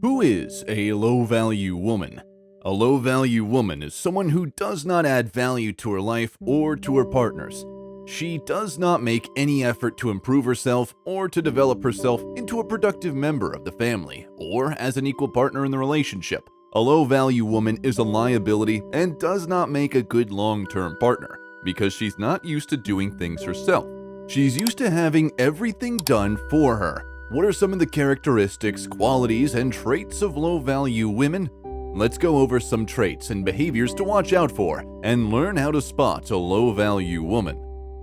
Who is a low-value woman? A low-value woman is someone who does not add value to her life or to her partners. She does not make any effort to improve herself or to develop herself into a productive member of the family or as an equal partner in the relationship. A low-value woman is a liability and does not make a good long-term partner because she's not used to doing things herself. She's used to having everything done for her. What are some of the characteristics, qualities, and traits of low-value women? Let's go over some traits and behaviors to watch out for and learn how to spot a low-value woman.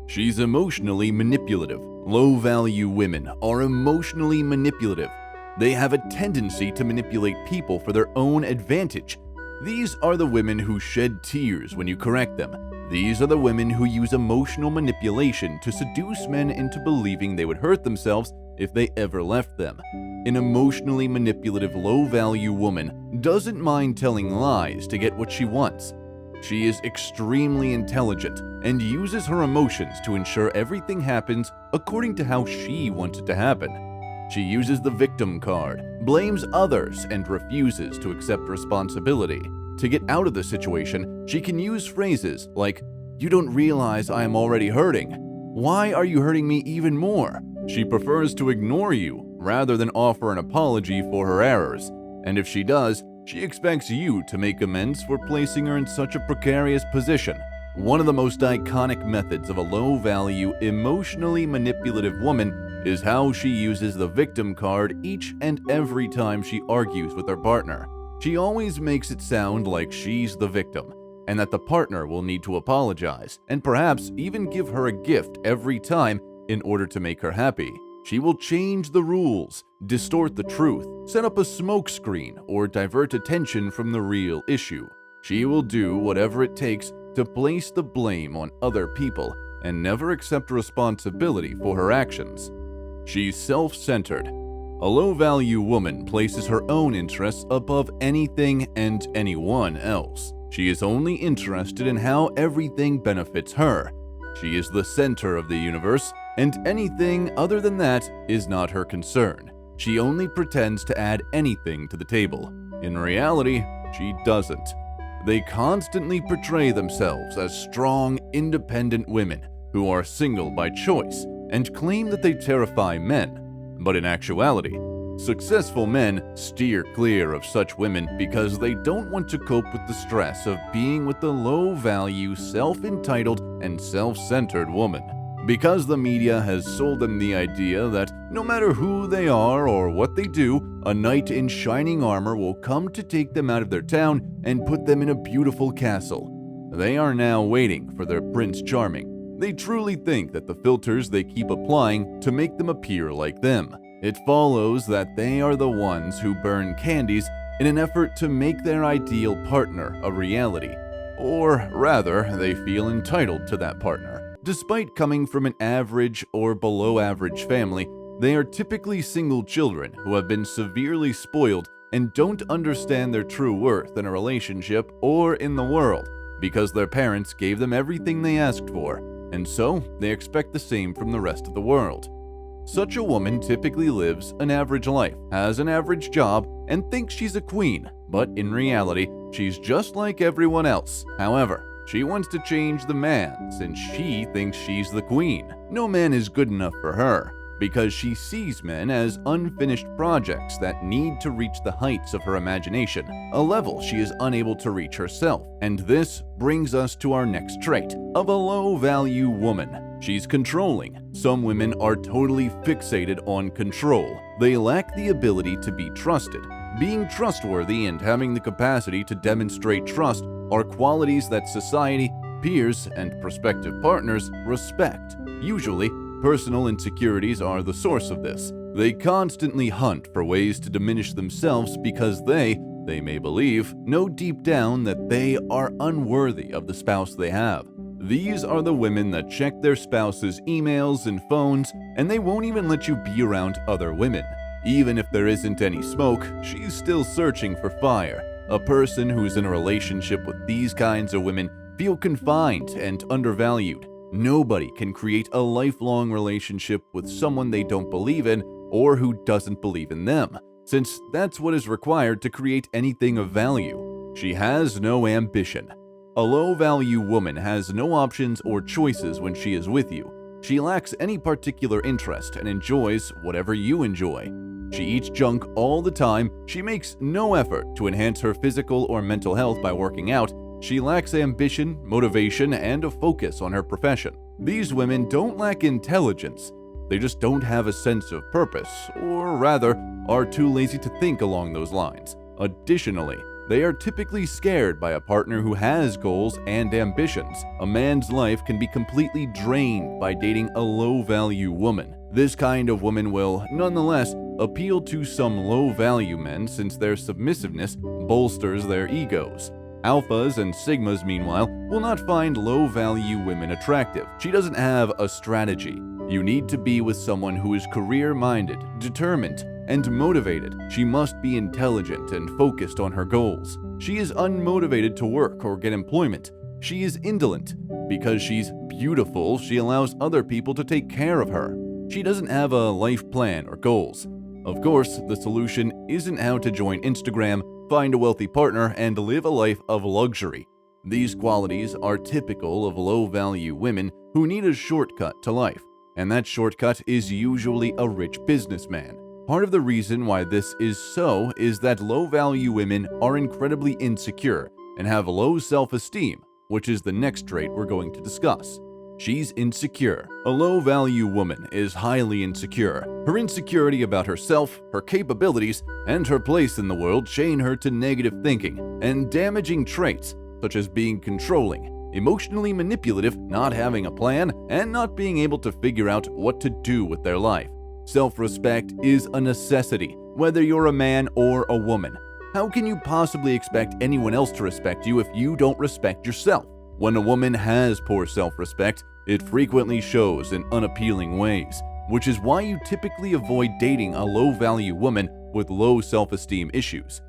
She's emotionally manipulative. Low-value women are emotionally manipulative. They have a tendency to manipulate people for their own advantage. These are the women who shed tears when you correct them. These are the women who use emotional manipulation to seduce men into believing they would hurt themselves if they ever left them. An emotionally manipulative, low-value woman doesn't mind telling lies to get what she wants. She is extremely intelligent and uses her emotions to ensure everything happens according to how she wants it to happen. She uses the victim card, blames others, and refuses to accept responsibility. To get out of the situation, she can use phrases like, "You don't realize I am already hurting. Why are you hurting me even more?" She prefers to ignore you rather than offer an apology for her errors. And if she does, she expects you to make amends for placing her in such a precarious position. One of the most iconic methods of a low-value, emotionally manipulative woman is how she uses the victim card each and every time she argues with her partner. She always makes it sound like she's the victim, and that the partner will need to apologize, and perhaps even give her a gift every time in order to make her happy. She will change the rules, distort the truth, set up a smokescreen, or divert attention from the real issue. She will do whatever it takes to place the blame on other people and never accept responsibility for her actions. She's self-centered. A low-value woman places her own interests above anything and anyone else. She is only interested in how everything benefits her. She is the center of the universe, and anything other than that is not her concern. She only pretends to add anything to the table. In reality, she doesn't. They constantly portray themselves as strong, independent women who are single by choice and claim that they terrify men. But in actuality, successful men steer clear of such women because they don't want to cope with the stress of being with the low-value, self-entitled, and self-centered woman. Because the media has sold them the idea that no matter who they are or what they do, a knight in shining armor will come to take them out of their town and put them in a beautiful castle. They are now waiting for their Prince Charming. They truly think that the filters they keep applying to make them appear like them. It follows that they are the ones who burn candies in an effort to make their ideal partner a reality. Or rather, they feel entitled to that partner. Despite coming from an average or below-average family, they are typically single children who have been severely spoiled and don't understand their true worth in a relationship or in the world because their parents gave them everything they asked for, and so they expect the same from the rest of the world. Such a woman typically lives an average life, has an average job, and thinks she's a queen, but in reality, she's just like everyone else. However, she wants to change the man since she thinks she's the queen. No man is good enough for her because she sees men as unfinished projects that need to reach the heights of her imagination, a level she is unable to reach herself. And this brings us to our next trait of a low-value woman. She's controlling. Some women are totally fixated on control. They lack the ability to be trusted. Being trustworthy and having the capacity to demonstrate trust are qualities that society, peers, and prospective partners respect. Usually, personal insecurities are the source of this. They constantly hunt for ways to diminish themselves because they may believe, know deep down that they are unworthy of the spouse they have. These are the women that check their spouse's emails and phones, and they won't even let you be around other women. Even if there isn't any smoke, she's still searching for fire. A person who's in a relationship with these kinds of women feel confined and undervalued. Nobody can create a lifelong relationship with someone they don't believe in or who doesn't believe in them. since that's what is required to create anything of value. She has no ambition. A low-value woman has no options or choices when she is with you. She lacks any particular interest and enjoys whatever you enjoy. She eats junk all the time. She makes no effort to enhance her physical or mental health by working out. She lacks ambition, motivation, and a focus on her profession. These women don't lack intelligence. They just don't have a sense of purpose, or rather, are too lazy to think along those lines. Additionally, they are typically scared by a partner who has goals and ambitions. A man's life can be completely drained by dating a low-value woman. This kind of woman will, nonetheless, appeal to some low-value men since their submissiveness bolsters their egos. Alphas and sigmas, meanwhile, will not find low-value women attractive. She doesn't have a strategy. You need to be with someone who is career-minded, determined, and motivated. She must be intelligent and focused on her goals. She is unmotivated to work or get employment. She is indolent. Because she's beautiful, she allows other people to take care of her. She doesn't have a life plan or goals. Of course, the solution isn't how to join Instagram, find a wealthy partner, and live a life of luxury. These qualities are typical of low-value women who need a shortcut to life, and that shortcut is usually a rich businessman. Part of the reason why this is so is that low-value women are incredibly insecure and have low self-esteem, which is the next trait we're going to discuss. She's insecure. A low-value woman is highly insecure. Her insecurity about herself, her capabilities, and her place in the world chain her to negative thinking and damaging traits such as being controlling, emotionally manipulative, not having a plan, and not being able to figure out what to do with their life. Self-respect is a necessity, whether you're a man or a woman. How can you possibly expect anyone else to respect you if you don't respect yourself? When a woman has poor self-respect, it frequently shows in unappealing ways, which is why you typically avoid dating a low-value woman with low self-esteem issues.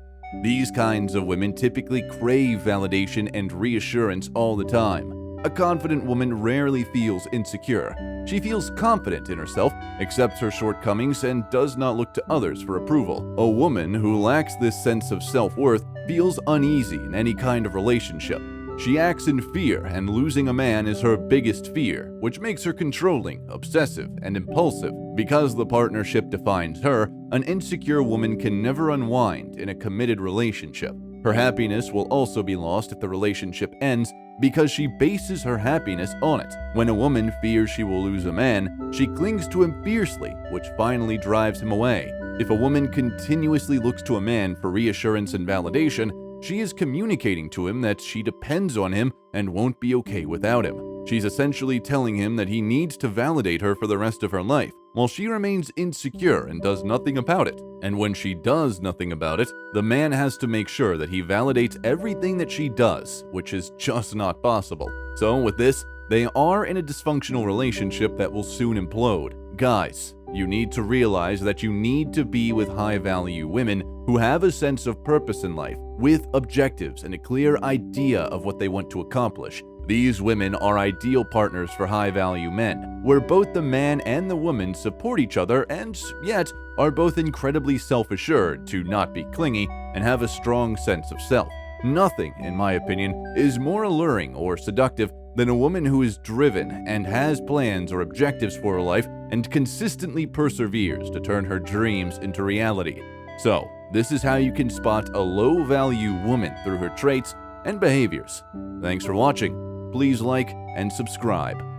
These kinds of women typically crave validation and reassurance all the time. A confident woman rarely feels insecure. She feels confident in herself, accepts her shortcomings, and does not look to others for approval. A woman who lacks this sense of self-worth feels uneasy in any kind of relationship. She acts in fear, and losing a man is her biggest fear, which makes her controlling, obsessive, and impulsive. Because the partnership defines her, an insecure woman can never unwind in a committed relationship. Her happiness will also be lost if the relationship ends because she bases her happiness on it. When a woman fears she will lose a man, she clings to him fiercely, which finally drives him away. If a woman continuously looks to a man for reassurance and validation, she is communicating to him that she depends on him and won't be okay without him. She's essentially telling him that he needs to validate her for the rest of her life, while she remains insecure and does nothing about it. And when she does nothing about it, the man has to make sure that he validates everything that she does, which is just not possible. So with this, they are in a dysfunctional relationship that will soon implode. Guys, you need to realize that you need to be with high-value women who have a sense of purpose in life, with objectives and a clear idea of what they want to accomplish. These women are ideal partners for high-value men, where both the man and the woman support each other and, yet, are both incredibly self-assured to not be clingy and have a strong sense of self. Nothing, in my opinion, is more alluring or seductive than a woman who is driven and has plans or objectives for her life and consistently perseveres to turn her dreams into reality. So, this is how you can spot a low-value woman through her traits and behaviors. Thanks for watching. Please like and subscribe.